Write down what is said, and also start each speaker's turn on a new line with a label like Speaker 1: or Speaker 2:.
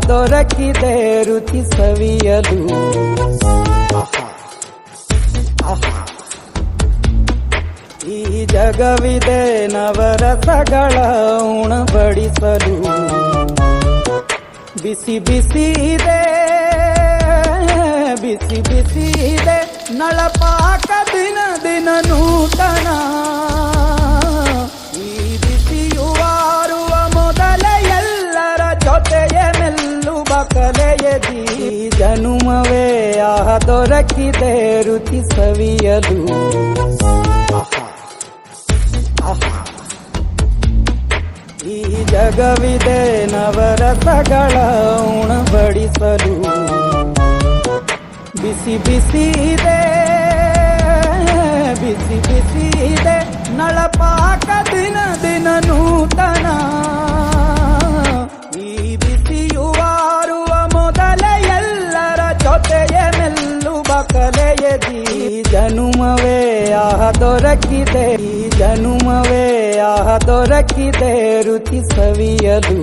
Speaker 1: ದೊರಕಿದೆ ರುಚಿ ಸವಿಯಲು. ಈ ಜಗವಿದೆ ನವರಸಗಳ ಉಣಬಡಿಸಲು. ಬಿಸಿ ಬಿಸಿ ಇದೆ ಬಿಸಿ ಬಿಸಿ ಇದೆ ನಳಪಾಕ ದಿನ ದಿನ ನೂತನ. ಈ ಬಿಸಿಯುವಾರುವ ಮೊದಲೇ ಎಲ್ಲರ ಜೊತೆಗೆ ಮೆಲ್ಲುವ ಕಲೆಯದಿ. ಜನುಮವೇ ದೊರಕಿದೆ ರುಚಿ ಸವಿಯಲು. ಈ ಜಗವಿದೆ ನವರಸಗಳ ಉಣಬಡಿಸಲು. ಬಿಸಿ ಬಿಸಿ ಇದೆ ಬಿಸಿ ಬಿಸಿ ಇದೆ ನಳಪಾಕ ದಿನ ದಿನ ನೂತನ. ಈ ಬಿಸಿಯುವಾರುವ ಮೊದಲೇ ಎಲ್ಲರ ಜೊತೆಗೆ ಮೆಲ್ಲುವ ಕಲೆಯದಿ. ಜನುಮವೇ ದೊರಕಿದೆ ಜನುಮವೇ ದೊರಕಿದೆ ರುಚಿ ಸವಿಯಲು.